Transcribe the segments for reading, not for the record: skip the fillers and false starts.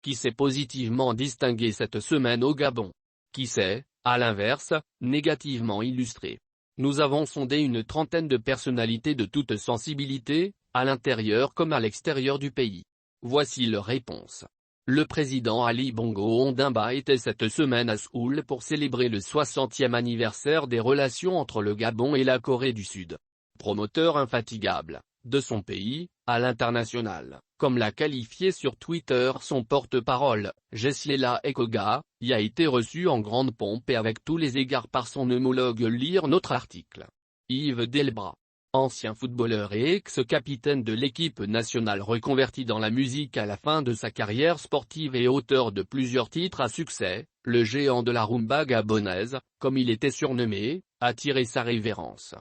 qui s'est positivement distingué cette semaine au Gabon. Qui s'est, à l'inverse, négativement illustré. Nous avons sondé une trentaine de personnalités de toute sensibilité, à l'intérieur comme à l'extérieur du pays. Voici leurs réponses. Le président Ali Bongo Ondimba était cette semaine à Séoul pour célébrer le 60e anniversaire des relations entre le Gabon et la Corée du Sud. Promoteur infatigable de son pays, à l'international, comme l'a qualifié sur Twitter son porte-parole, Jesiela Ekoga, y a été reçu en grande pompe et avec tous les égards par son homologue. Lire notre article. Yves Delbras, ancien footballeur et ex-capitaine de l'équipe nationale reconverti dans la musique à la fin de sa carrière sportive et auteur de plusieurs titres à succès, le géant de la rumba gabonaise, comme il était surnommé, a tiré sa révérence.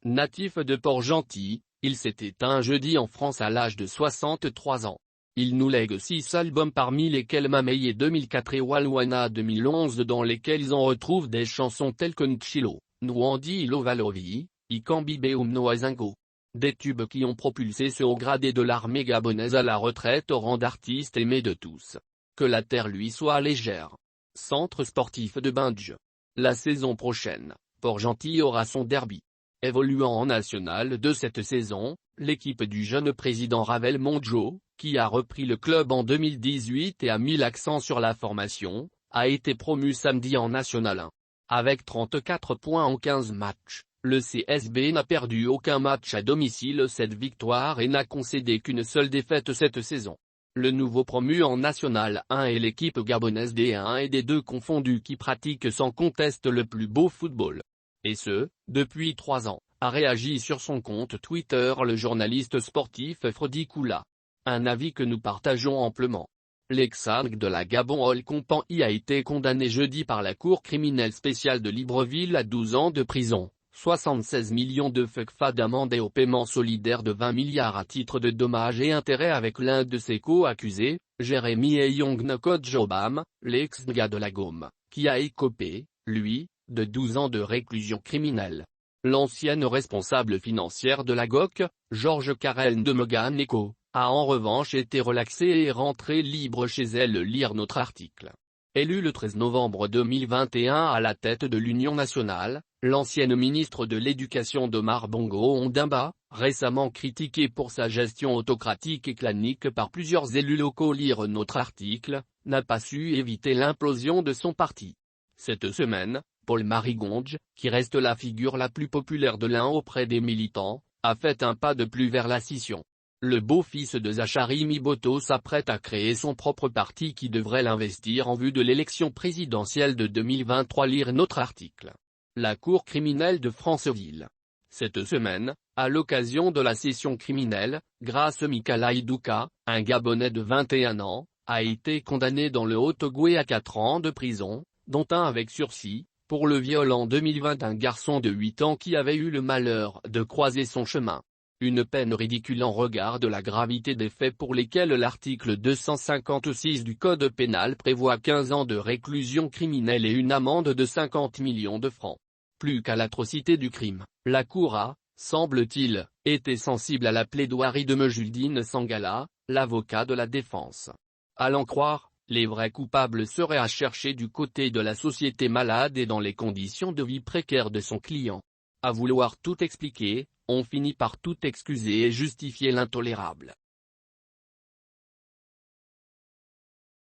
Natif de Port-Gentil, il s'est éteint jeudi en France à l'âge de 63 ans. Il nous lègue 6 albums parmi lesquels Mameye 2004 et Walwana 2011 dans lesquels on retrouve des chansons telles que Nchilo, Nwandi Ilovalovi, Ikambi Beumno Azingo. Des tubes qui ont propulsé ce haut gradé de l'armée gabonaise à la retraite au rang d'artiste aimé de tous. Que la terre lui soit légère. Centre sportif de Bindje. La saison prochaine, Port-Gentil aura son derby. Évoluant en national de cette saison, l'équipe du jeune président Ravel Mondjo, qui a repris le club en 2018 et a mis l'accent sur la formation, a été promu samedi en National 1. Avec 34 points en 15 matchs, le CSB n'a perdu aucun match à domicile cette victoire et n'a concédé qu'une seule défaite cette saison. Le nouveau promu en National 1 est l'équipe gabonaise des 1 et des 2 confondus qui pratique sans conteste le plus beau football. Et ce, depuis 3 ans, a réagi sur son compte Twitter le journaliste sportif Frodi Koula. Un avis que nous partageons amplement. L'ex-ANG de la Gabon Ol Compan y a été condamné jeudi par la Cour criminelle spéciale de Libreville à 12 ans de prison, 76 millions de FCFA d'amende et au paiement solidaire de 20 milliards à titre de dommages et intérêts avec l'un de ses co-accusés, Jérémy Eyong Nkodjobam, l'ex-nga de la Gaume, qui a écopé, lui, de 12 ans de réclusion criminelle. L'ancienne responsable financière de la GOC, Georges Karel de Meganeko, a en revanche été relaxée et est rentrée libre chez elle. Lire notre article. Élue le 13 novembre 2021 à la tête de l'Union nationale, l'ancienne ministre de l'Éducation d'Omar Bongo Ondimba, récemment critiquée pour sa gestion autocratique et clanique par plusieurs élus locaux. Lire notre article, n'a pas su éviter l'implosion de son parti. Cette semaine, Paul-Marie Gonge, qui reste la figure la plus populaire de l'un auprès des militants, a fait un pas de plus vers la scission. Le beau-fils de Zachary Miboto s'apprête à créer son propre parti qui devrait l'investir en vue de l'élection présidentielle de 2023. Lire notre article. La Cour criminelle de Franceville. Cette semaine, à l'occasion de la session criminelle, Grace Mikala Iduka, un Gabonais de 21 ans, a été condamné dans le Haut-Ogooué à 4 ans de prison, dont un avec sursis, pour le viol en 2020 d'un garçon de 8 ans qui avait eu le malheur de croiser son chemin. Une peine ridicule en regard de la gravité des faits pour lesquels l'article 256 du Code pénal prévoit 15 ans de réclusion criminelle et une amende de 50 millions de francs. Plus qu'à l'atrocité du crime, la Cour a, semble-t-il, été sensible à la plaidoirie de Mejuldine Sangala, l'avocat de la défense. À l'en croire, les vrais coupables seraient à chercher du côté de la société malade et dans les conditions de vie précaires de son client. À vouloir tout expliquer, on finit par tout excuser et justifier l'intolérable.